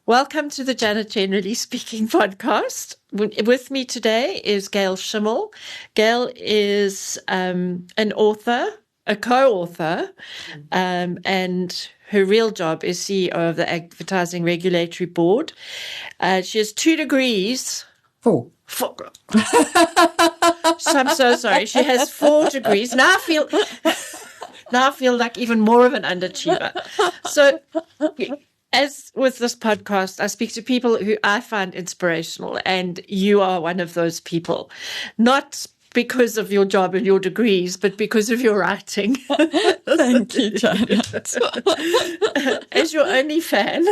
Welcome to the Janet Generally Speaking podcast. With me today is Gail Schimmel. Gail is an author, a co-author, and her real job is CEO of the Advertising Regulatory Board. She has 2 degrees. 4. So I'm so sorry. She has 4 degrees. Now I feel like even more of an underachiever. So, as with this podcast, I speak to people who I find inspirational, and you are one of those people. Not because of your job and your degrees, but because of your writing. Thank you, Janet. As your only fan.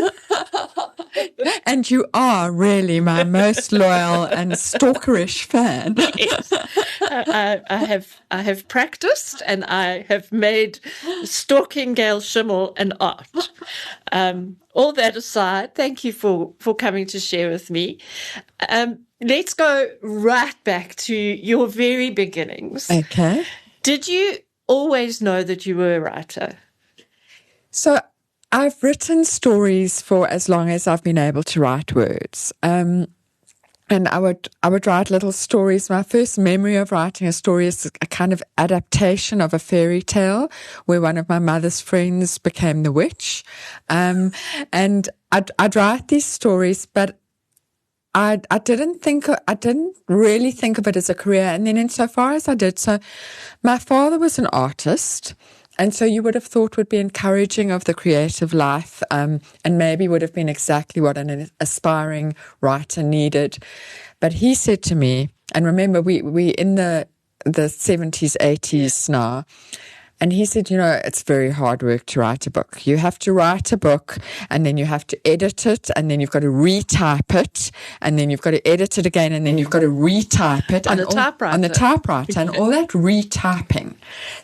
And you are really my most loyal and stalkerish fan. Yes. I have practiced, and I have made stalking Gail Schimmel an art. All that aside, thank you for coming to share with me. Let's go right back to your very beginnings. Okay. Did you always know that you were a writer? So I've written stories for as long as I've been able to write words. And I would write little stories. My first memory of writing a story is a kind of adaptation of a fairy tale where one of my mother's friends became the witch. And I'd write these stories, but I didn't really think of it as a career. And then insofar as I did, so my father was an artist. And so you would have thought would be encouraging of the creative life, and maybe would have been exactly what an aspiring writer needed. But he said to me, and remember, we in the 70s, 80s now, and he said, it's very hard work to write a book. You have to write a book, and then you have to edit it, and then you've got to retype it, and then you've got to edit it again, and then you've got to retype it. On the typewriter. And all that retyping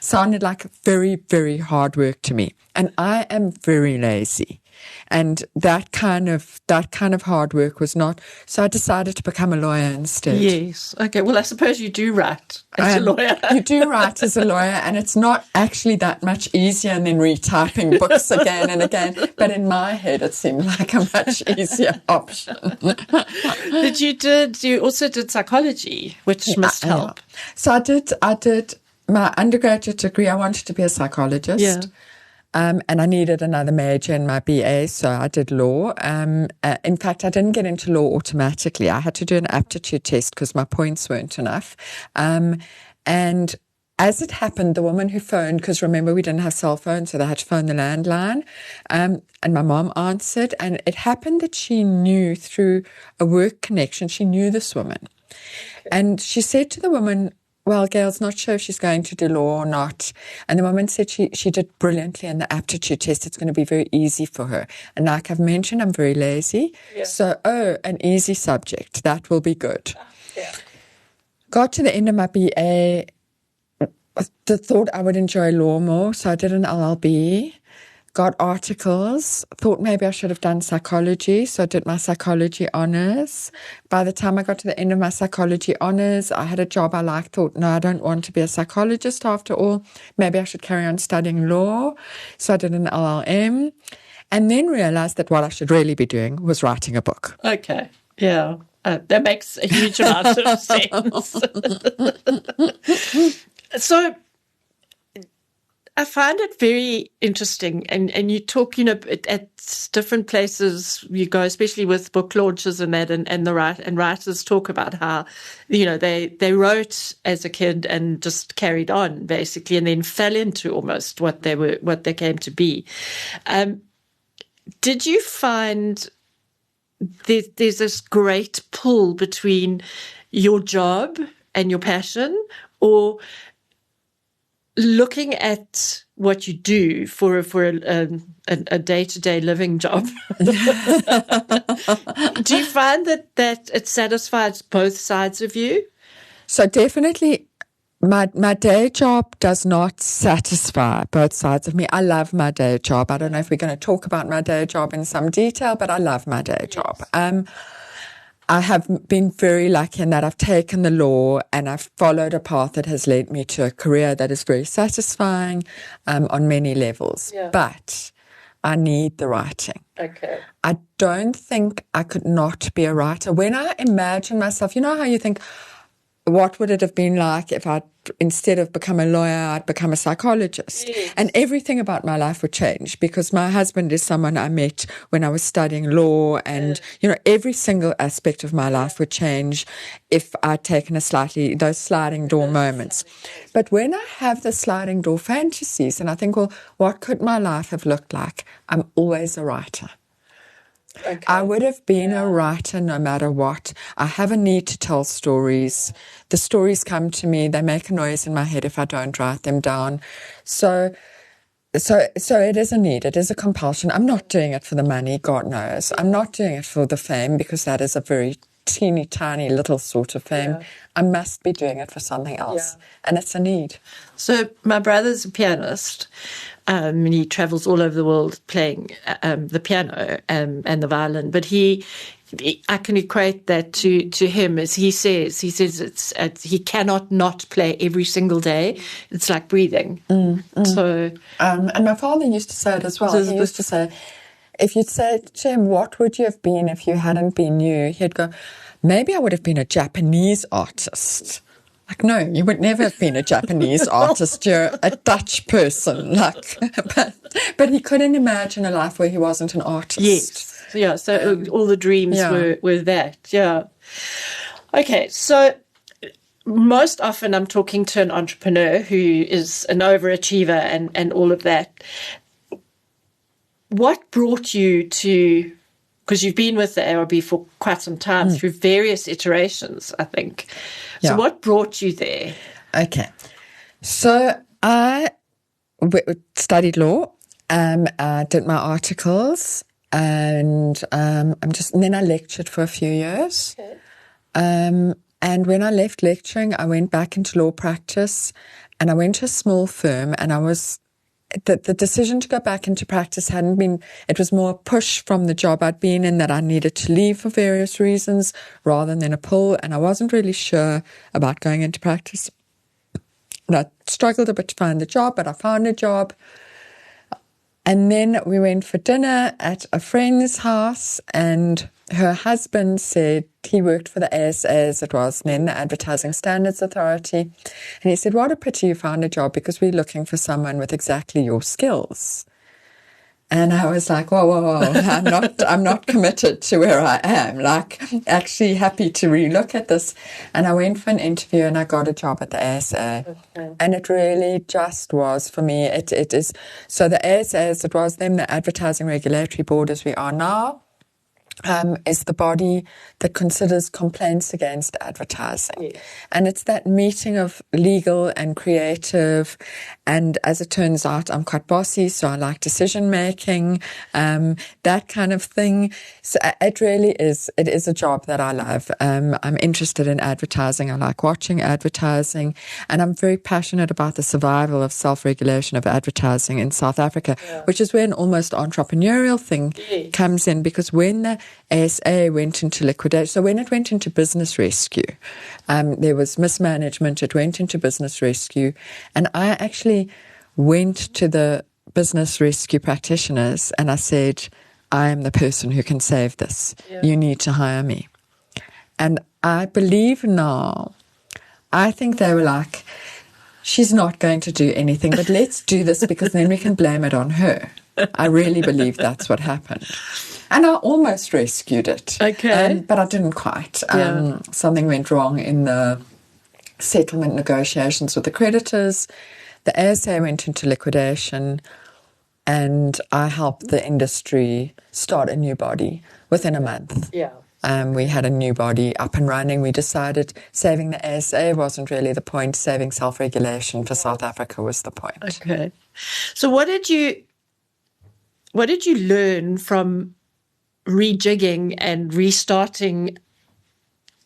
sounded like very, very hard work to me. And I am very lazy. And that kind of hard work was not. So I decided to become a lawyer instead. Yes. Okay. Well, I suppose you do write as a lawyer. You do write as a lawyer, and it's not actually that much easier than retyping books again and again. But in my head, it seemed like a much easier option. You also did psychology, which must help. Yeah. So I did my undergraduate degree. I wanted to be a psychologist. Yeah. And I needed another major in my BA, so I did law. In fact, I didn't get into law automatically. I had to do an aptitude test because my points weren't enough. And as it happened, the woman who phoned, because remember, we didn't have cell phones, so they had to phone the landline, and my mom answered, and it happened that she knew through a work connection, she knew this woman. And she said to the woman, well, Gail's not sure if she's going to do law or not. And the woman said she did brilliantly in the aptitude test. It's going to be very easy for her. And like I've mentioned, I'm very lazy. Yeah. So, an easy subject. That will be good. Yeah. Got to the end of my BA, thought I would enjoy law more. So I did an LLB. Got articles, thought maybe I should have done psychology, so I did my psychology honours. By the time I got to the end of my psychology honours, I had a job I liked, thought, no, I don't want to be a psychologist after all. Maybe I should carry on studying law. So I did an LLM, and then realised that what I should really be doing was writing a book. Okay, yeah, that makes a huge amount of sense. So I find it very interesting, and you talk, at different places you go, especially with book launches and that, and writers talk about how, they wrote as a kid and just carried on basically, and then fell into almost what they came to be. Did you find there's this great pull between your job and your passion, or looking at what you do for a day-to-day living job? Do you find that it satisfies both sides of you? So definitely my day job does not satisfy both sides of me. I love my day job. I don't know if we're going to talk about my day job in some detail, but I love my day job. I have been very lucky in that I've taken the law and I've followed a path that has led me to a career that is very satisfying on many levels. Yeah. But I need the writing. Okay. I don't think I could not be a writer. When I imagine myself, you know how you think, what would it have been like if I'd, instead of become a lawyer, I'd become a psychologist? Yes. And everything about my life would change, because my husband is someone I met when I was studying law, and, every single aspect of my life would change if I'd taken those sliding door moments. But when I have the sliding door fantasies and I think, well, what could my life have looked like? I'm always a writer. Okay. I would have been a writer no matter what. I have a need to tell stories. The stories come to me. They make a noise in my head if I don't write them down. So it is a need. It is a compulsion. I'm not doing it for the money, God knows. I'm not doing it for the fame, because that is a very teeny tiny little sort of fame. Yeah. I must be doing it for something else. Yeah. And it's a need. So my brother's a pianist, and he travels all over the world playing the piano and the violin. But I can equate that to him, as he says it's he cannot not play every single day. It's like breathing. So, and my father used to say it as well. He used to say, if you'd say to him, what would you have been if you hadn't been you? He'd go, maybe I would have been a Japanese artist. Like, no, you would never have been a Japanese artist. You're a Dutch person. Like, but he couldn't imagine a life where he wasn't an artist. Yes. Yeah. So all the dreams were that. Yeah. Okay. So most often I'm talking to an entrepreneur who is an overachiever and all of that. What brought you to, because you've been with the ARB for quite some time, through various iterations, I think. So what brought you there? Okay. So I studied law. I did my articles, and then I lectured for a few years. Okay. And when I left lecturing, I went back into law practice, and I went to a small firm, and the decision to go back into practice hadn't been, it was more a push from the job I'd been in that I needed to leave for various reasons rather than a pull, and I wasn't really sure about going into practice. And I struggled a bit to find a job, but I found a job. And then we went for dinner at a friend's house, and her husband said he worked for the ASA, as it was then, the Advertising Standards Authority. And he said, what a pity you found a job, because we're looking for someone with exactly your skills. And I was like, whoa, I'm not committed to where I am. Like, actually happy to relook at this. And I went for an interview and I got a job at the ASA. Okay. And it really just was for me. It is. So the ASA, as it was then, the Advertising Regulatory Board as we are now, is the body that considers complaints against advertising. Yes. And it's that meeting of legal and creative. And as it turns out, I'm quite bossy, so I like decision making, that kind of thing. So it is a job that I love. I'm interested in advertising. I like watching advertising. And I'm very passionate about the survival of self-regulation of advertising in South Africa, which is where an almost entrepreneurial thing comes in, because when the ASA went into liquidation, so when it went into business rescue, there was mismanagement, it went into business rescue, and I actually went to the business rescue practitioners and I said, I am the person who can save this. Yeah. You need to hire me. And I believe now, I think they were like, she's not going to do anything, but let's do this because then we can blame it on her. I really believe that's what happened. And I almost rescued it. Okay. But I didn't quite. Something went wrong in the settlement negotiations with the creditors. The ASA went into liquidation, and I helped the industry start a new body within a month. Yeah. We had a new body up and running. We decided saving the ASA wasn't really the point. Saving self-regulation for South Africa was the point. Okay. So what did you learn from rejigging and restarting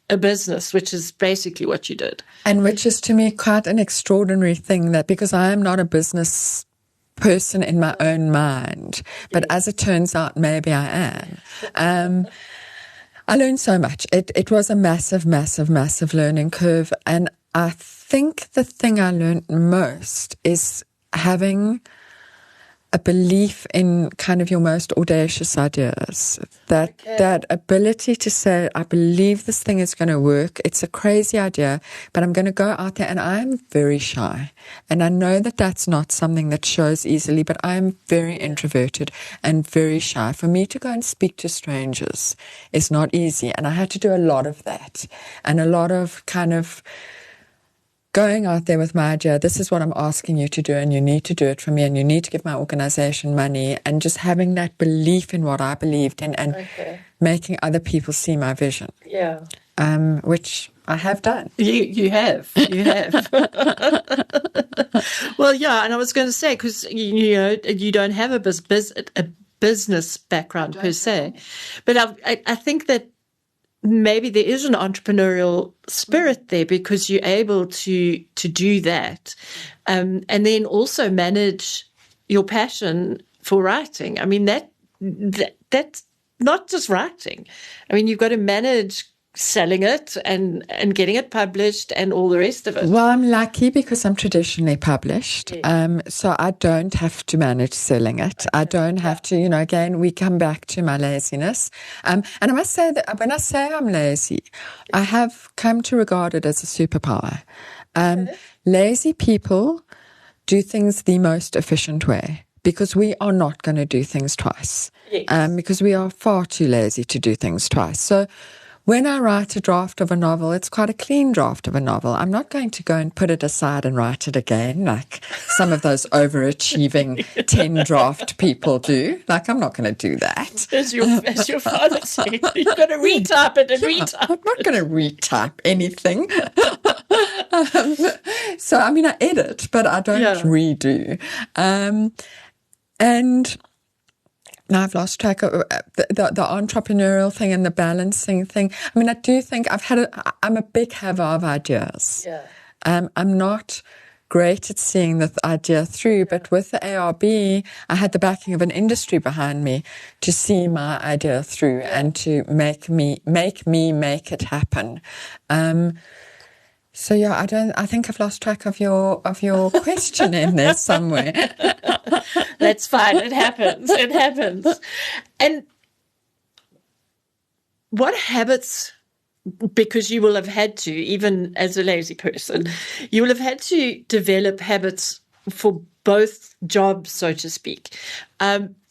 a business, which is basically what you did? And which is to me quite an extraordinary thing, that because I am not a business person in my own mind, but as it turns out, maybe I am. I learned so much. It was a massive, massive, massive learning curve. And I think the thing I learned most is having a belief in kind of your most audacious ideas. That ability to say, I believe this thing is going to work. It's a crazy idea, but I'm going to go out there, and I'm very shy. And I know that that's not something that shows easily, but I'm very introverted and very shy. For me to go and speak to strangers is not easy. And I had to do a lot of that, and a lot of kind of going out there with my idea, this is what I'm asking you to do, and you need to do it for me, and you need to give my organization money, and just having that belief in what I believed in, and making other people see my vision. Yeah. Which I have done. You have. Well, yeah, and I was going to say, because, you don't have a business background per se, but I think that maybe there is an entrepreneurial spirit there, because you're able to do that, and then also manage your passion for writing. I mean, that's not just writing. I mean, you've got to manage selling it and getting it published and all the rest of it. Well, I'm lucky because I'm traditionally published. So I don't have to manage selling it. I don't have to, again, we come back to my laziness. And I must say that when I say I'm lazy, I have come to regard it as a superpower. Lazy people do things the most efficient way, because we are not going to do things twice. Because we are far too lazy to do things twice. So when I write a draft of a novel, it's quite a clean draft of a novel. I'm not going to go and put it aside and write it again like some of those overachieving 10 draft people do. Like, I'm not going to do that. As your father said, you've got to retype it and retype it. I'm not going to retype anything. So, I mean, I edit, but I don't redo. And now I've lost track of the entrepreneurial thing and the balancing thing. I mean, I do think I'm a big haver of ideas. I'm not great at seeing the idea through, but with the ARB, I had the backing of an industry behind me to see my idea through and to make me make it happen. So I think I've lost track of your question in there somewhere. That's fine. It happens. And what habits, because you will have had to, even as a lazy person, you will have had to develop habits for both jobs, so to speak.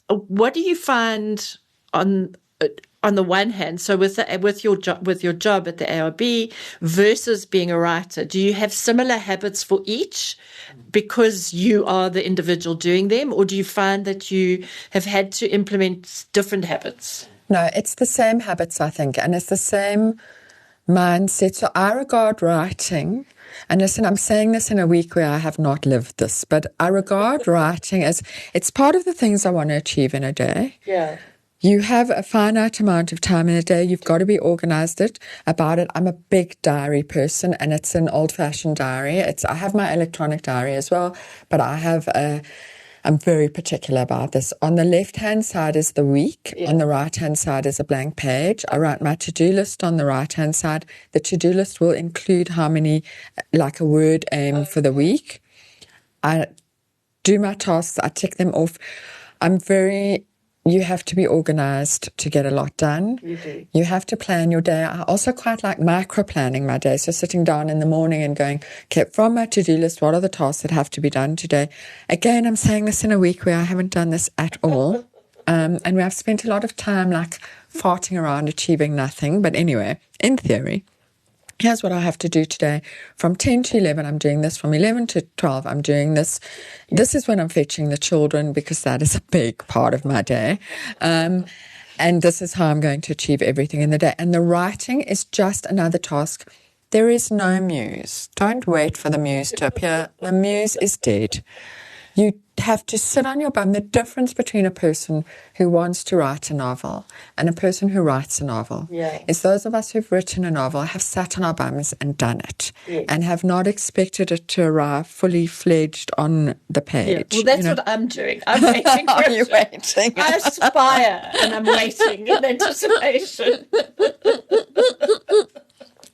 What do you find on the one hand, so with your job at the ARB versus being a writer, do you have similar habits for each because you are the individual doing them, or do you find that you have had to implement different habits? No, it's the same habits, I think, and it's the same mindset. So I regard writing, and listen, I'm saying this in a week where I have not lived this, but I regard writing as it's part of the things I want to achieve in a day. Yeah. You have a finite amount of time in a day. You've got to be organized about it. I'm a big diary person, and it's an old-fashioned diary. I have my electronic diary as well, but I'm very particular about this. On the left-hand side is the week. Yeah. On the right-hand side is a blank page. I write my to-do list on the right-hand side. The to-do list will include how many, like a word aim for the week. I do my tasks. I tick them off. You have to be organized to get a lot done. You do. You have to plan your day. I also quite like micro-planning my day. So sitting down in the morning and going, okay, from my to-do list, what are the tasks that have to be done today? Again, I'm saying this in a week where I haven't done this at all. And we have spent a lot of time like farting around achieving nothing. But anyway, in theory, here's what I have to do today. From 10 to 11, I'm doing this. From 11 to 12, I'm doing this. Yeah. This is when I'm fetching the children, because that is a big part of my day. And this is how I'm going to achieve everything in the day. And the writing is just another task. There is no muse. Don't wait for the muse to appear. The muse is dead. You have to sit on your bum. The difference between a person who wants to write a novel and a person who writes a novel is those of us who've written a novel have sat on our bums and done it and have not expected it to arrive fully fledged on the page. Yeah. Well, that's what I'm doing. I'm waiting for it. You're waiting. I aspire and I'm waiting in anticipation.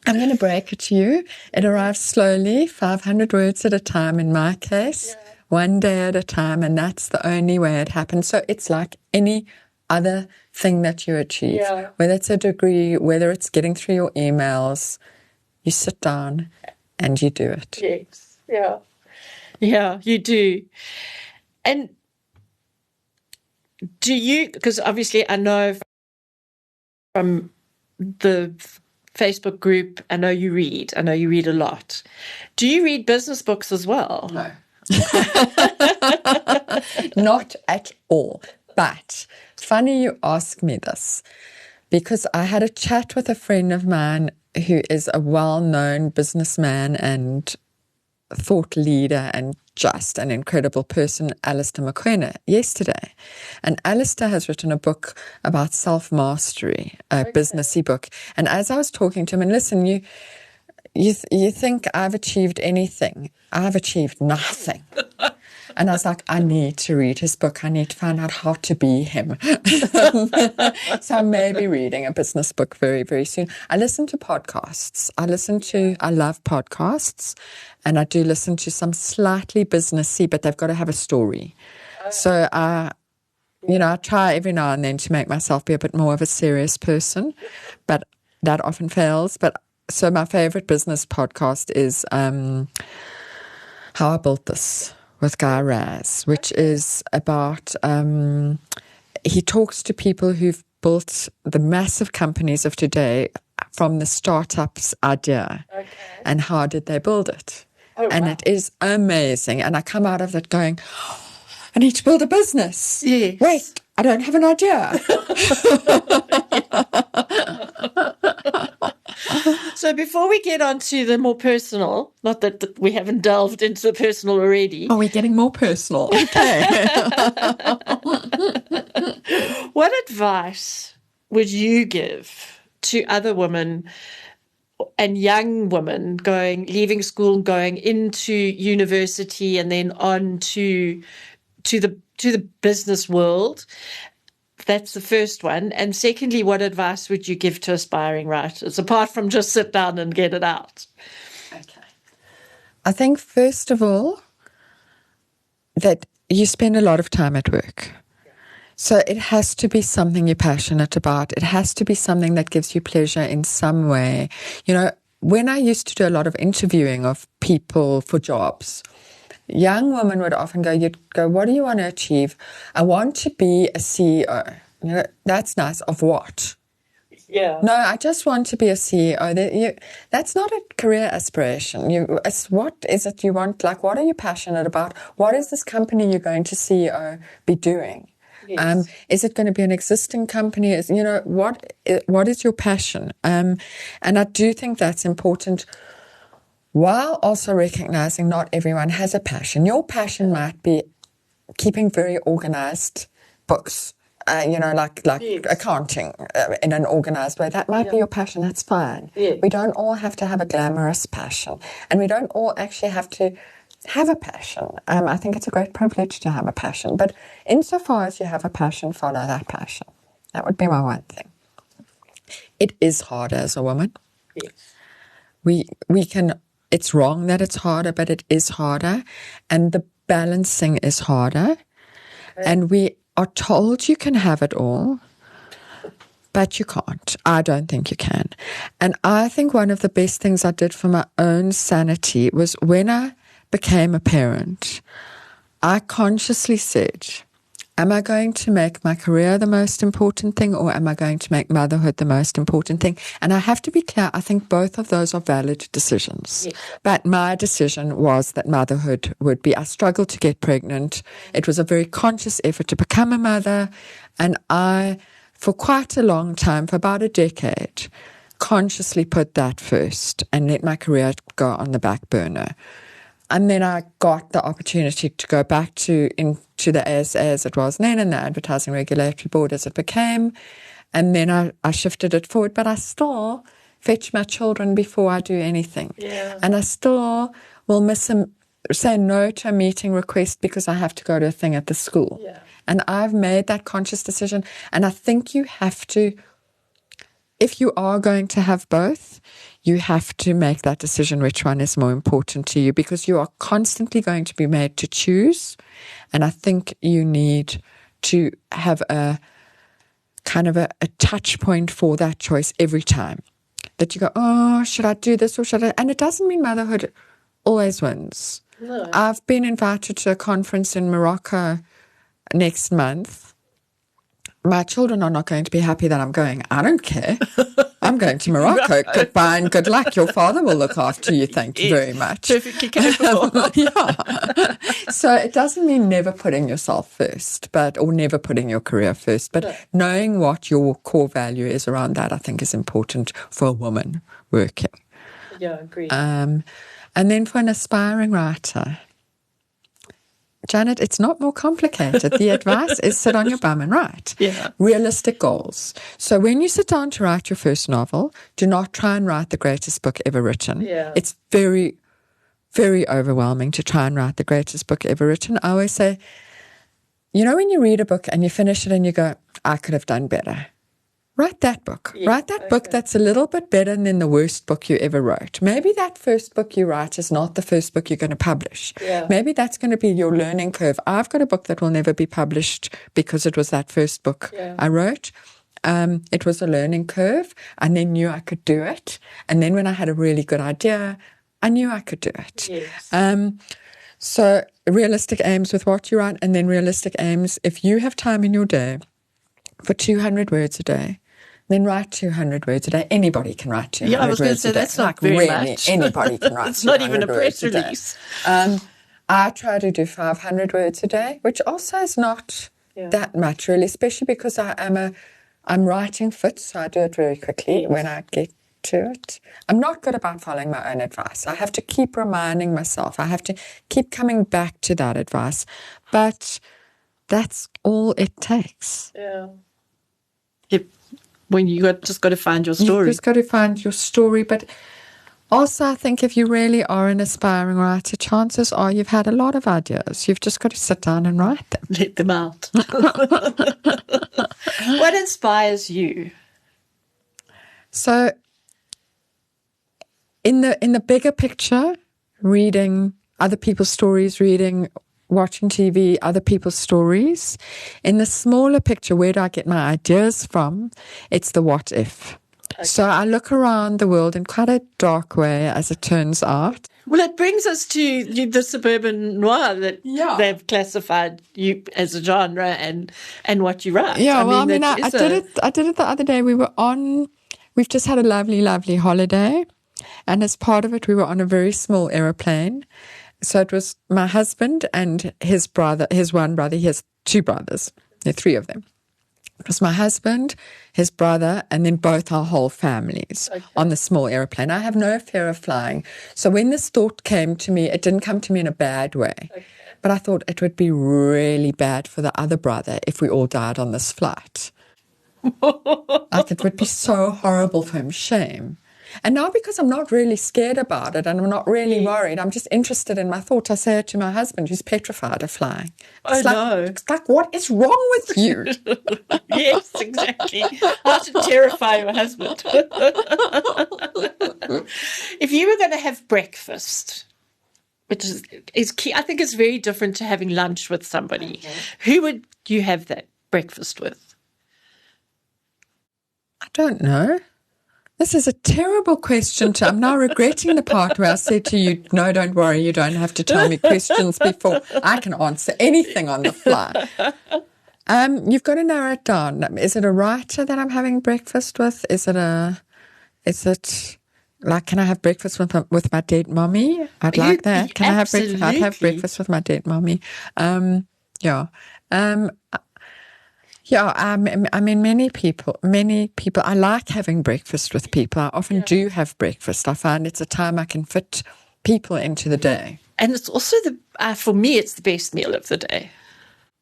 I'm going to break it to you. It arrives slowly, 500 words at a time in my case. Yeah. one day at a time, and that's the only way it happens. So it's like any other thing that you achieve, whether it's a degree, whether it's getting through your emails, you sit down and you do it. Yes, yeah, you do. And do you, because obviously I know from the Facebook group, I know you read a lot. Do you read business books as well? No. Not at all. But funny you ask me this, because I had a chat with a friend of mine who is a well-known businessman and thought leader and just an incredible person, Alistair McQueen, yesterday. And Alistair has written a book about self-mastery, a businessy book. And as I was talking to him, and listen, you think I've achieved anything. I've achieved nothing. And I was like, I need to read his book. I need to find out how to be him. So I may be reading a business book very, very soon. I listen to podcasts. I love podcasts. And I do listen to some slightly businessy, but they've got to have a story. So I try every now and then to make myself be a bit more of a serious person, but that often fails. So my favorite business podcast is How I Built This with Guy Raz, which is about, he talks to people who've built the massive companies of today from the startups idea and how did they build it. And it is amazing. And I come out of it going, I need to build a business. Yes. Wait, I don't have an idea. So before we get on to the more personal, not that we haven't delved into the personal already. Oh, we're getting more personal. Okay. What advice would you give to other women and young women leaving school, going into university and then on to the business world? That's the first one. And secondly, what advice would you give to aspiring writers, apart from just sit down and get it out? Okay. I think, first of all, that you spend a lot of time at work. So it has to be something you're passionate about. It has to be something that gives you pleasure in some way. You know, when I used to do a lot of interviewing of people for jobs, young women would often you'd go, what do you want to achieve? I want to be a CEO. You know, that's nice. Of what? Yeah. No, I just want to be a CEO. That's not a career aspiration. It's what is it you want? Like, what are you passionate about? What is this company you're going to CEO be doing? Yes. Is it going to be an existing company? What is your passion? And I do think that's important, while also recognizing not everyone has a passion. Your passion might be keeping very organized books, like yes, accounting in an organized way. That might be your passion. That's fine. Yeah. We don't all have to have a glamorous passion, and we don't all actually have to have a passion. I think it's a great privilege to have a passion, but insofar as you have a passion, follow that passion. That would be my one thing. It is harder as a woman. Yes. We can... It's wrong that it's harder, but it is harder. And the balancing is harder. Okay. And we are told you can have it all, but you can't. I don't think you can. And I think one of the best things I did for my own sanity was when I became a parent, I consciously said, am I going to make my career the most important thing, or am I going to make motherhood the most important thing? And I have to be clear, I think both of those are valid decisions. Yes. But my decision was that motherhood would be. I struggled to get pregnant. It was a very conscious effort to become a mother. And I, for quite a long time, for about a decade, consciously put that first and let my career go on the back burner. And then I got the opportunity to go back into the ASA as it was then, and the Advertising Regulatory Board as it became. And then I shifted it forward, but I still fetch my children before I do anything. Yeah. And I still will say no to a meeting request because I have to go to a thing at the school. Yeah. And I've made that conscious decision. And I think you have to, if you are going to have both, you have to make that decision which one is more important to you, because you are constantly going to be made to choose. And I think you need to have a kind of a touch point for that choice every time. That you go, oh, should I do this or should I? And it doesn't mean motherhood always wins. No. I've been invited to a conference in Morocco next month. My children are not going to be happy that I'm going. I don't care. I'm going to Morocco. Goodbye and good luck. Your father will look after you. Thank you very much. Perfectly capable. Yeah. So it doesn't mean never putting yourself first, or never putting your career first, but knowing what your core value is around that, I think, is important for a woman working. Yeah, I agree. And then for an aspiring writer, Janet, it's not more complicated. The advice is sit on your bum and write. Yeah. Realistic goals. So when you sit down to write your first novel, do not try and write the greatest book ever written. Yeah. It's very, very overwhelming to try and write the greatest book ever written. I always say, you know, when you read a book and you finish it and you go, I could have done better. Write that book. Yeah, Write that book that's a little bit better than the worst book you ever wrote. Maybe that first book you write is not the first book you're going to publish. Yeah. Maybe that's going to be your learning curve. I've got a book that will never be published because it was that first book I wrote. It was a learning curve. I then knew I could do it. And then when I had a really good idea, I knew I could do it. Yes. So realistic aims with what you write, and then realistic aims, if you have time in your day for 200 words a day, then write 200 words a day. Anybody can write 200 words a day. Yeah, I was going to say, that's not very much. Anybody can write It's not even a press a day. release. I try to do 500 words a day, which also is not that much, really, especially because I'm writing fit, so I do it very quickly when I get to it. I'm not good about following my own advice. I have to keep reminding myself. I have to keep coming back to that advice. But that's all it takes. Yeah. When you just got to find your story. You've just got to find your story. But also, I think if you really are an aspiring writer, chances are you've had a lot of ideas. You've just got to sit down and write them. Let them out. What inspires you? So, in the bigger picture, reading other people's stories, watching TV, other people's stories. In the smaller picture, where do I get my ideas from? It's the what if. Okay. So I look around the world in quite a dark way, as it turns out. Well, it brings us to the suburban noir that they've classified you as a genre and what you write. Yeah, I did it the other day. We've just had a lovely, lovely holiday. And as part of it, we were on a very small aeroplane. So it was my husband and his one brother. He has two brothers. There are three of them. It was my husband, his brother, and then both our whole families on the small airplane. I have no fear of flying. So when this thought came to me, it didn't come to me in a bad way. Okay. But I thought it would be really bad for the other brother if we all died on this flight. Like, it would be so horrible for him. Shame. And now, because I'm not really scared about it and I'm not really worried, I'm just interested in my thoughts. I say it to my husband, who's petrified of flying. It's like, what is wrong with you? Yes, exactly. How to terrify your husband. If you were going to have breakfast, which is key, I think it's very different to having lunch with somebody. Who would you have that breakfast with? I don't know. This is a terrible question. I'm now regretting the part where I said to you, no, don't worry, you don't have to tell me questions before. I can answer anything on the fly. You've got to narrow it down. Is it a writer that I'm having breakfast with? Can I have breakfast with my dead mommy? I'd like that. Can I have breakfast? I'd have breakfast with my dead mommy. I mean, many people, I like having breakfast with people. I often do have breakfast. I find it's a time I can fit people into the day. And it's also, for me, it's the best meal of the day.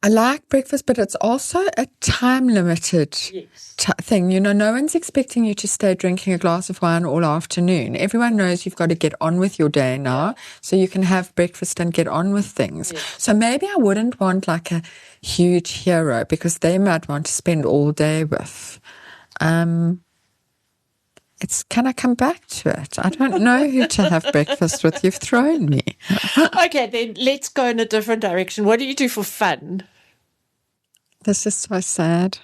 I like breakfast, but it's also a time-limited thing. You know, no one's expecting you to stay drinking a glass of wine all afternoon. Everyone knows you've got to get on with your day now, so you can have breakfast and get on with things. Yes. So maybe I wouldn't want like a huge hero, because they might want to spend all day with. can I come back to it? I don't know who to have breakfast with. You've thrown me. Okay, then let's go in a different direction. What do you do for fun? This is so sad.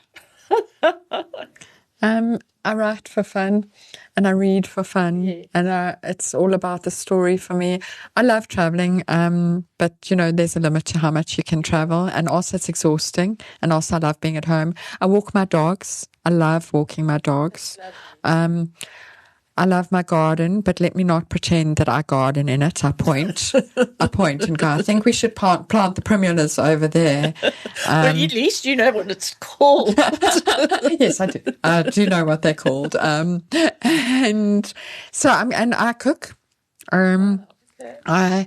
I write for fun and I read for fun, and it's all about the story for me. I love traveling, but there's a limit to how much you can travel, and also it's exhausting, and also I love being at home. I walk my dogs. I love walking my dogs. I love my garden, but let me not pretend that I garden in it. I point and go, I think we should plant the primulas over there. Well, at least you know what it's called. Yes, I do. I do know what they're called. And so I cook. I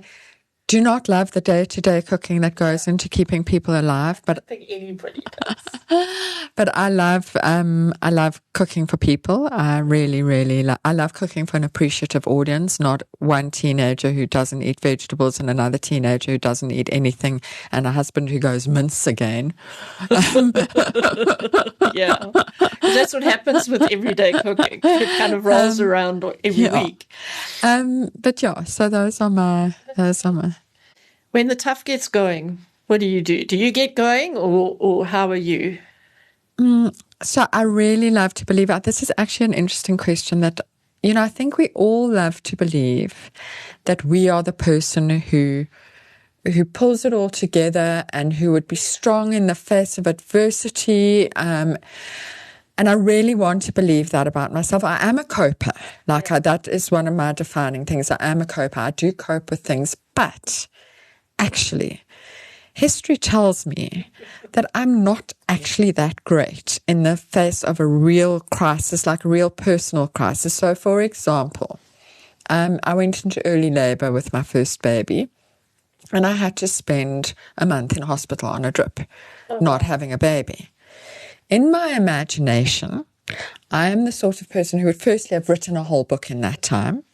do not love the day-to-day cooking that goes into keeping people alive, but I think anybody does. But I love cooking for people. I really, really I love cooking for an appreciative audience, not one teenager who doesn't eat vegetables and another teenager who doesn't eat anything, and a husband who goes mince again. Yeah, that's what happens with everyday cooking. It kind of rolls around every week. But yeah, so those are my. When the tough gets going, what do you do? Do you get going, or how are you? So I really love to believe. This is actually an interesting question that, I think we all love to believe that we are the person who pulls it all together and who would be strong in the face of adversity. And I really want to believe that about myself. I am a coper. That is one of my defining things. I am a coper. I do cope with things, but actually, history tells me that I'm not actually that great in the face of a real crisis, like a real personal crisis. So, for example, I went into early labor with my first baby, and I had to spend a month in hospital on a drip, not having a baby. In my imagination, I am the sort of person who would firstly have written a whole book in that time.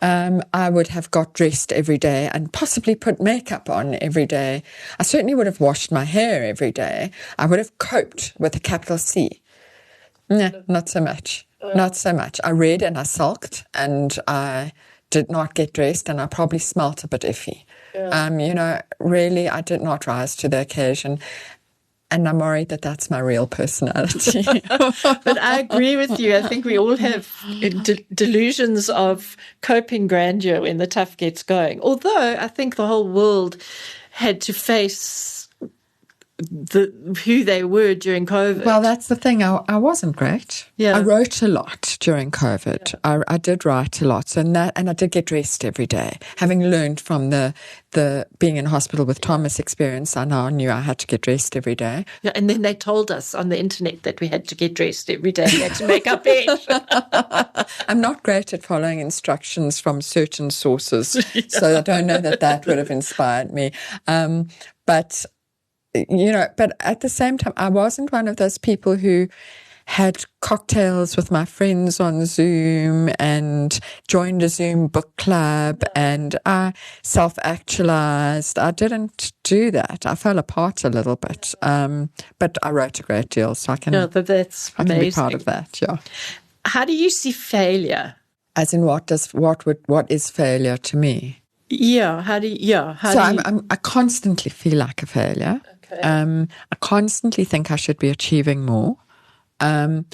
I would have got dressed every day and possibly put makeup on every day. I certainly would have washed my hair every day. I would have coped with a capital C. No, not so much. Not so much. I read and I sulked and I did not get dressed and I probably smelt a bit iffy. Really, I did not rise to the occasion. And I'm worried that that's my real personality. But I agree with you. I think we all have delusions of coping grandeur when the tough gets going. Although I think the whole world had to face who they were during COVID. Well, that's the thing. I wasn't great. Yeah. I wrote a lot during COVID. Yeah. I did write a lot, and I did get dressed every day. Having learned from the being in hospital with Thomas experience, I now knew I had to get dressed every day. Yeah, and then they told us on the internet that we had to get dressed every day. We had to make our bed. I'm not great at following instructions from certain sources, so I don't know that would have inspired me. But at the same time, I wasn't one of those people who had cocktails with my friends on Zoom and joined a Zoom book club and I self-actualized. I didn't do that. I fell apart a little bit. But I wrote a great deal, so I can be part of that, yeah. How do you see failure? As in what is failure to me? Yeah, I constantly feel like a failure. Okay. I constantly think I should be achieving more. I'm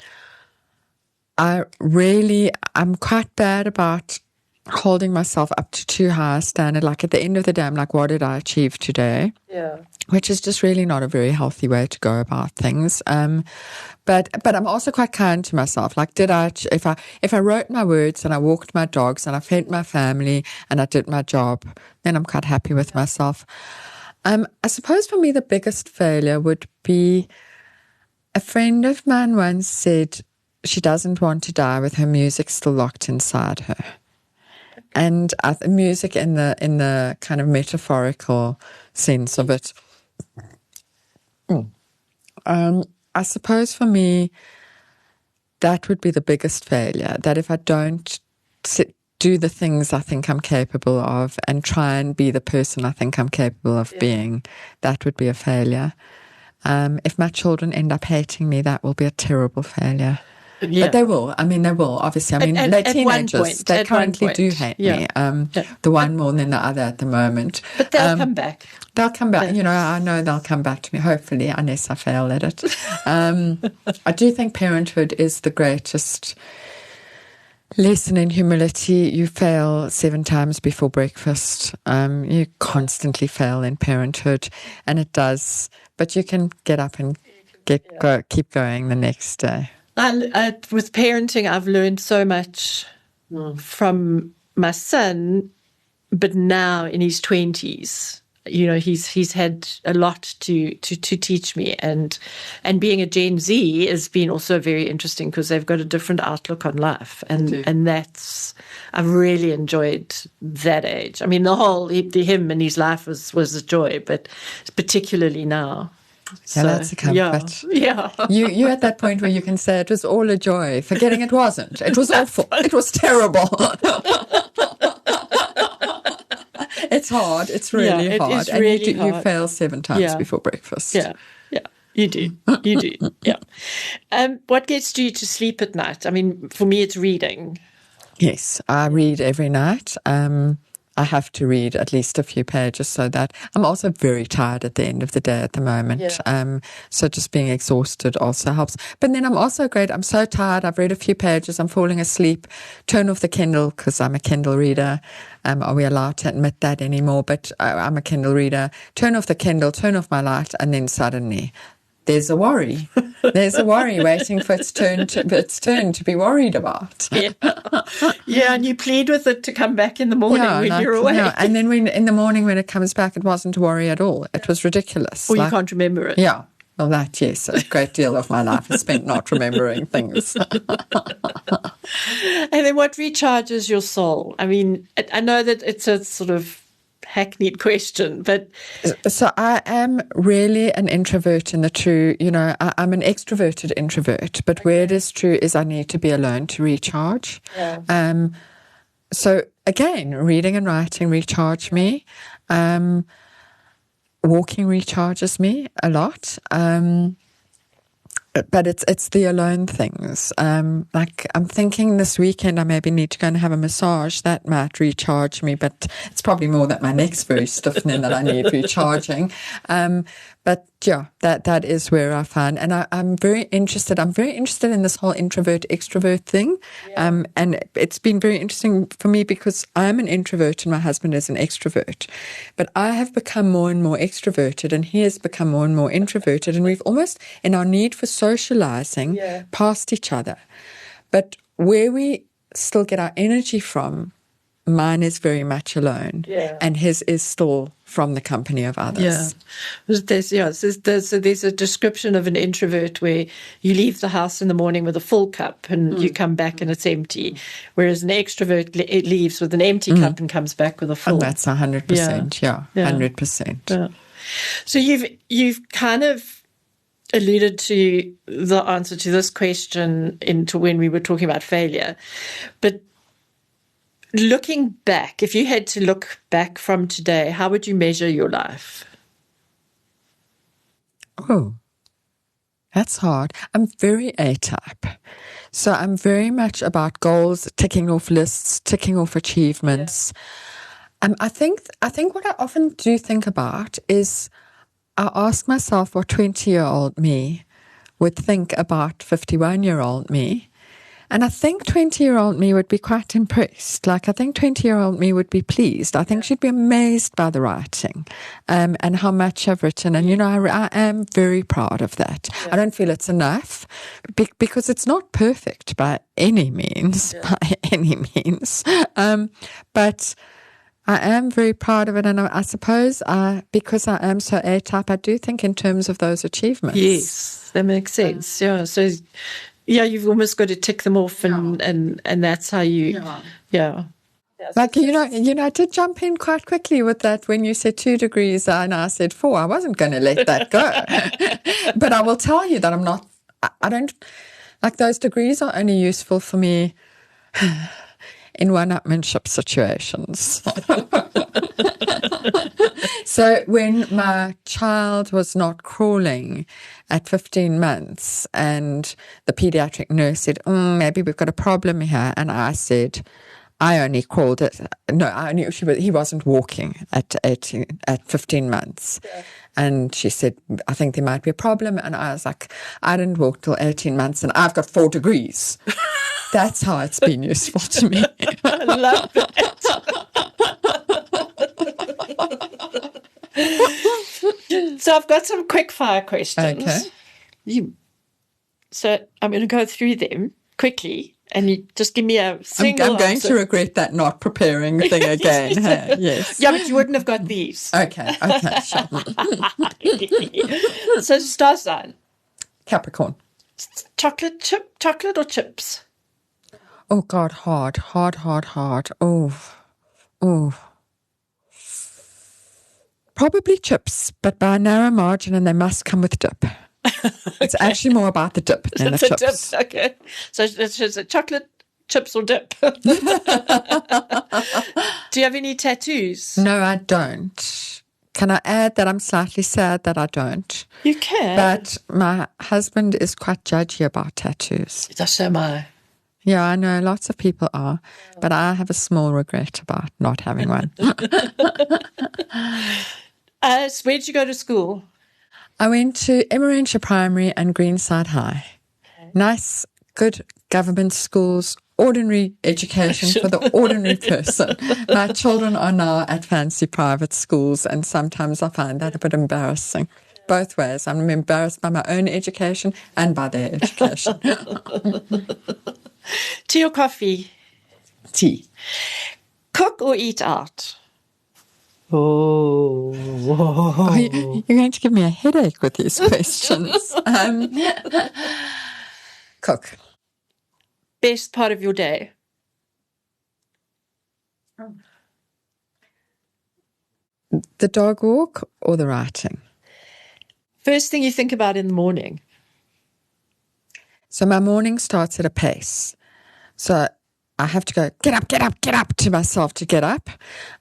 quite bad about holding myself up to too high a standard. Like at the end of the day, I'm like, what did I achieve today? Yeah. Which is just really not a very healthy way to go about things. But I'm also quite kind to myself. Like, if I wrote my words and I walked my dogs and I fed my family and I did my job, then I'm quite happy with myself. I suppose for me the biggest failure would be a friend of mine once said she doesn't want to die with her music still locked inside her. And music in the kind of metaphorical sense of it. I suppose for me, that would be the biggest failure, that if I don't do the things I think I'm capable of and try and be the person I think I'm capable of being, that would be a failure. If my children end up hating me, that will be a terrible failure. But they will. I mean, they will, obviously. I mean, they're teenagers. They currently do hate me. The one more than the other at the moment. But they'll come back. They'll come back. You know, I know they'll come back to me, hopefully, unless I fail at it. I do think parenthood is the greatest lesson in humility. You fail 7 times before breakfast. You constantly fail in parenthood, and it does. But you can get up and keep going the next day. With parenting, I've learned so much from my son, but now in his 20s. You know, he's had a lot to teach me, and being a Gen Z has been also very interesting because they've got a different outlook on life, and I've really enjoyed that age. I mean, him and his life was a joy, but particularly now. So, that's a comfort. Yeah. You're at that point where you can say it was all a joy, forgetting it wasn't. It was awful. It was terrible. It's hard. It's really hard. It's really hard. You fail 7 times before breakfast. Yeah. You do. Yeah. What gets you to sleep at night? I mean, for me, it's reading. Yes, I read every night. I have to read at least a few pages so that I'm also very tired at the end of the day at the moment. Yeah. So just being exhausted also helps. But then I'm also great. I'm so tired. I've read a few pages. I'm falling asleep. Turn off the Kindle because I'm a Kindle reader. Are we allowed to admit that anymore? But I'm a Kindle reader. Turn off the Kindle, turn off my light, and then suddenly there's a worry. There's a worry waiting for its turn to be worried about. Yeah, and you plead with it to come back in the morning when you're awake. Yeah, and then in the morning when it comes back, it wasn't a worry at all. It was ridiculous. Or you can't remember it. Yeah. Well, yes, a great deal of my life is spent not remembering things. And then what recharges your soul? I mean, I know that it's a sort of hackneyed question, but... So I am really an introvert in the true, I'm an extroverted introvert, but where it is true is I need to be alone to recharge. Yeah. So again, reading and writing recharge me. Walking recharges me a lot. But it's the alone things. Like I'm thinking this weekend I maybe need to go and have a massage. That might recharge me, but it's probably more that my neck's very stiff and that I need recharging. But yeah, that is where I find, and I'm very interested in this whole introvert-extrovert thing. Yeah. And it's been very interesting for me because I'm an introvert and my husband is an extrovert. But I have become more and more extroverted and he has become more and more introverted, and we've almost, in our need for socializing, past each other. But where we still get our energy from, mine is very much alone, and his is still from the company of others. There's a description of an introvert where you leave the house in the morning with a full cup and you come back and it's empty, whereas an extrovert leaves with an empty cup and comes back with a full. And that's 100%, 100%. Yeah. So you've kind of alluded to the answer to this question into when we were talking about failure, but looking back, if you had to look back from today, how would you measure your life? Oh, that's hard. I'm very A-type. So I'm very much about goals, ticking off lists, ticking off achievements. I think what I often do think about is I ask myself what 20-year-old me would think about 51-year-old me. And I think 20-year-old me would be quite impressed. Like, I think 20-year-old me would be pleased. I think she'd be amazed by the writing and how much I've written. And, I am very proud of that. Yeah. I don't feel it's enough because it's not perfect by any means, but I am very proud of it. And I suppose because I am so A-type, I do think in terms of those achievements. Yes, that makes sense. Yeah, so... Yeah, you've almost got to tick them off, and that's how you, Like, I did jump in quite quickly with that when you said 2 degrees and I said 4. I wasn't going to let that go. But I will tell you that I don't, like, those degrees are only useful for me in one-upmanship situations. So when my child was not crawling at 15 months and the pediatric nurse said, maybe we've got a problem here. And I said, I only crawled it. No, I knew he wasn't walking at 15 months. Yeah. And she said, I think there might be a problem. And I was like, I didn't walk till 18 months and I've got 4 degrees. That's how it's been useful to me. I love that. So I've got some quick fire questions. Okay. So I'm going to go through them quickly. And you just give me a single I'm going answer. to regret that not preparing thing again. Hey, yes. Yeah, but you wouldn't have got these. Okay, sure. So star sign. Capricorn. Chocolate or chips? Oh, God, hard. Oh. Probably chips, but by a narrow margin, and they must come with dip. It's actually more about the dip than the chips. Dip. Okay. So it's a chocolate, chips, or dip. Do you have any tattoos? No, I don't. Can I add that I'm slightly sad that I don't? You can. But my husband is quite judgy about tattoos. So am I. Yeah, I know lots of people are, but I have a small regret about not having one. So where did you go to school? I went to Emerentia Primary and Greenside High. Okay. Nice, good government schools, ordinary education for the ordinary person. My children are now at fancy private schools, and sometimes I find that a bit embarrassing. Both ways. I'm embarrassed by my own education and by their education. Tea or coffee? Tea. Cook or eat out? Oh, you're going to give me a headache with these questions. Cook. Best part of your day? The dog walk or the writing? First thing you think about in the morning? So my morning starts at a pace. So I have to go, get up to myself to get up.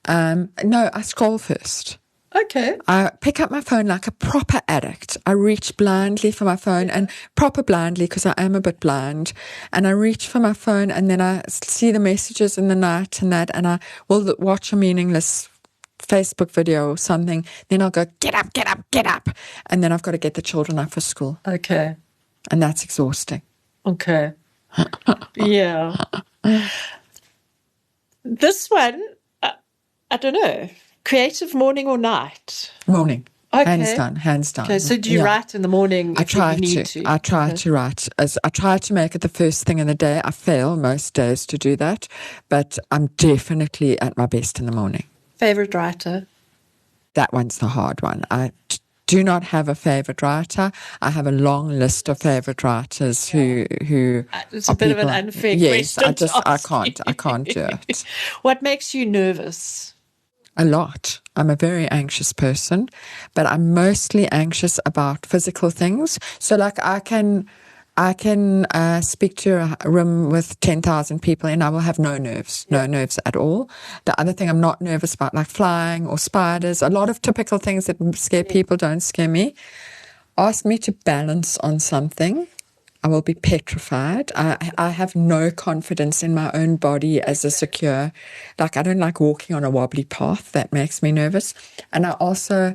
No, I scroll first. Okay. I pick up my phone like a proper addict. I reach blindly for my phone, and proper blindly because I am a bit blind. And I reach for my phone, and then I see the messages in the night and that, and I will watch a meaningless Facebook video or something. Then I'll go, get up. And then I've got to get the children up for school. Okay. And that's exhausting. Okay. Yeah. This one, I don't know. Creative morning or night? Morning. Okay. Hands down. Okay, so do you write in the morning if you need to? I try to write. I try to make it the first thing in the day. I fail most days to do that, but I'm definitely at my best in the morning. Favorite writer? That one's the hard one. I do not have a favorite writer. I have a long list of favorite writers who it's a bit of an unfair question. Yes, I can't do it. What makes you nervous? A lot. I'm a very anxious person, but I'm mostly anxious about physical things. So like I can speak to a room with 10,000 people and I will have no nerves at all. The other thing I'm not nervous about, like flying or spiders, a lot of typical things that scare people don't scare me. Ask me to balance on something, I will be petrified. I have no confidence in my own body as a secure. Like, I don't like walking on a wobbly path. That makes me nervous. And I also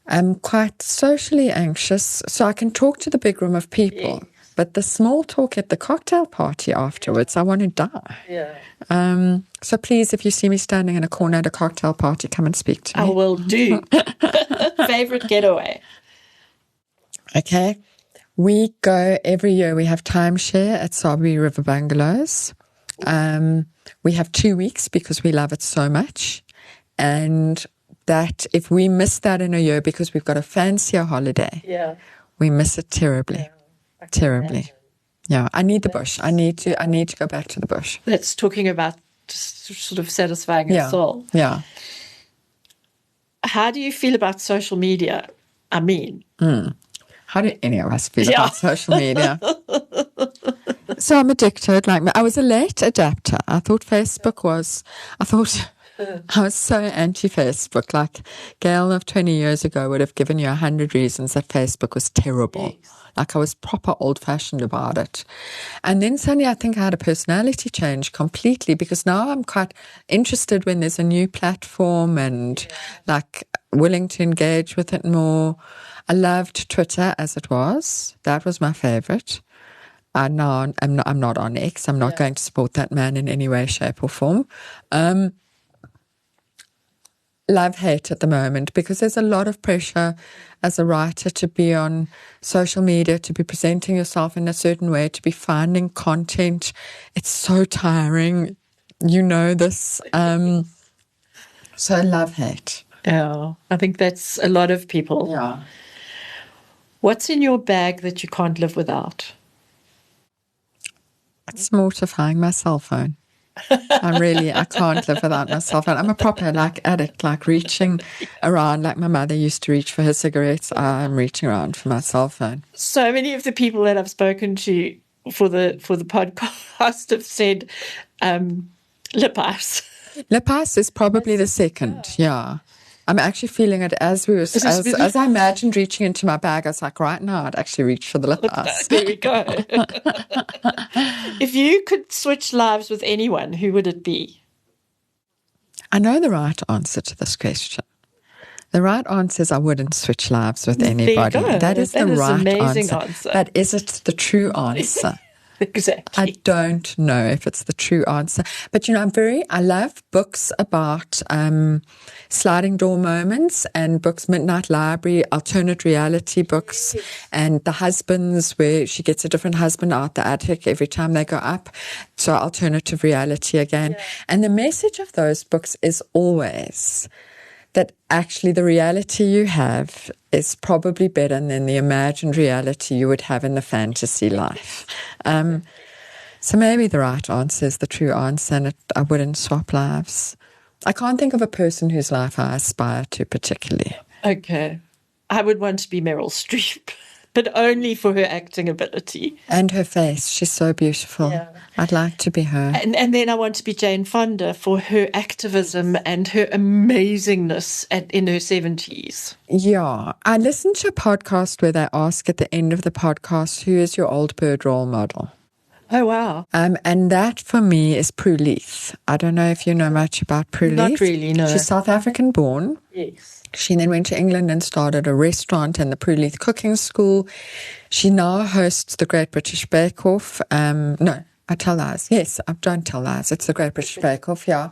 am quite socially anxious, so I can talk to the big room of people. Yes. But the small talk at the cocktail party afterwards, I want to die. Yeah. So please, if you see me standing in a corner at a cocktail party, come and speak to me. I will do. Favorite getaway? Okay. We go every year. We have timeshare at Sabi River Bungalows. We have 2 weeks because we love it so much. And that if we miss that in a year because we've got a fancier holiday, we miss it terribly. Terribly. Yeah, I need the bush. I need to go back to the bush. That's talking about just sort of satisfying your soul. Yeah. How do you feel about social media? I mean, how do any of us feel about social media? So I'm addicted. Like, I was a late adapter. I thought Facebook was. I was so anti-Facebook. Like, Gail of 20 years ago would have given you 100 reasons that Facebook was terrible. Yes. Like, I was proper old-fashioned about it. And then suddenly I think I had a personality change completely, because now I'm quite interested when there's a new platform and like willing to engage with it more. I loved Twitter as it was. That was my favorite. Now I'm not on X. I'm not going to support that man in any way, shape or form. Love-hate at the moment, because there's a lot of pressure as a writer to be on social media, to be presenting yourself in a certain way, to be finding content. It's so tiring. You know this. So love-hate. Yeah, I think that's a lot of people. Yeah. What's in your bag that you can't live without? It's mortifying, my cell phone. I can't live without my cell phone. I'm a proper addict, reaching around like my mother used to reach for her cigarettes. I'm reaching around for my cell phone. So many of the people that I've spoken to for the podcast have said lip ice. Lip ice is probably the second, yeah. I'm actually feeling it as I imagined reaching into my bag. I was like, right now, I'd actually reach for the lip ice. There we go. If you could switch lives with anyone, who would it be? I know the right answer to this question. The right answer is I wouldn't switch lives with anybody. That is the right answer. But is it the true answer? Exactly. I don't know if it's the true answer. But, I love books about sliding door moments, and books, Midnight Library, alternate reality books, and The Husbands, where she gets a different husband out the attic every time they go up. So alternative reality again. Yeah. And the message of those books is always that actually the reality you have is probably better than the imagined reality you would have in the fantasy life. So maybe the right answer is the true answer, and I wouldn't swap lives. I can't think of a person whose life I aspire to particularly. Okay. I would want to be Meryl Streep, but only for her acting ability. And her face. She's so beautiful. Yeah. I'd like to be her. And then I want to be Jane Fonda for her activism and her amazingness in her 70s. Yeah. I listened to a podcast where they ask at the end of the podcast, who is your old bird role model? Oh, wow. And that for me is Prue Leith. I don't know if you know much about Prue Leith. Not really, no. She's South African born. Yes. She then went to England and started a restaurant and the Prue Leith Cooking School. She now hosts the Great British Bake Off. No, I tell lies. Yes, I don't tell lies. It's the Great British Bake Off, yeah.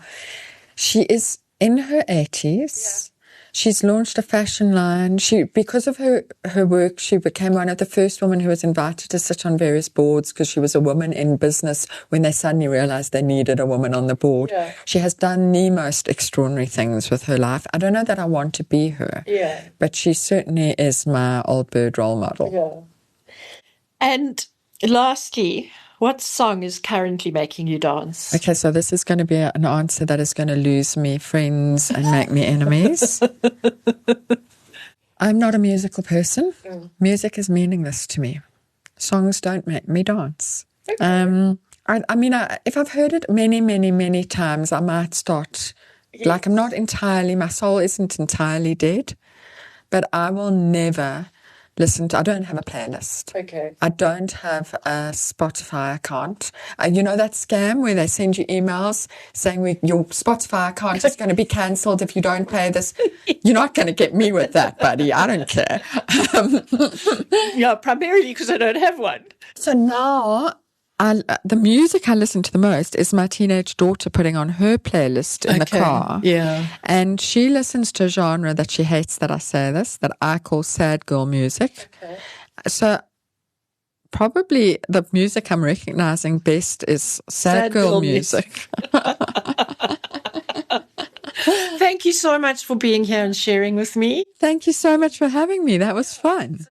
She is in her 80s. Yeah. She's launched a fashion line. Because of her work, she became one of the first women who was invited to sit on various boards, because she was a woman in business when they suddenly realized they needed a woman on the board. Yeah. She has done the most extraordinary things with her life. I don't know that I want to be her, but she certainly is my old bird role model. Yeah. And lastly, what song is currently making you dance? Okay, so this is going to be an answer that is going to lose me friends and make me enemies. I'm not a musical person. Music is meaningless to me. Songs don't make me dance. Okay. If I've heard it many, many, many times, I might start, I'm not entirely, my soul isn't entirely dead, but I will never I don't have a playlist. Okay. I don't have a Spotify account. You know that scam where they send you emails saying your Spotify account is going to be cancelled if you don't pay this? You're not going to get me with that, buddy. I don't care. Yeah, primarily because I don't have one. So now the music I listen to the most is my teenage daughter putting on her playlist in the car. Yeah. And she listens to a genre that she hates that I call sad girl music. Okay. So probably the music I'm recognizing best is sad girl music. Thank you so much for being here and sharing with me. Thank you so much for having me. That was fun.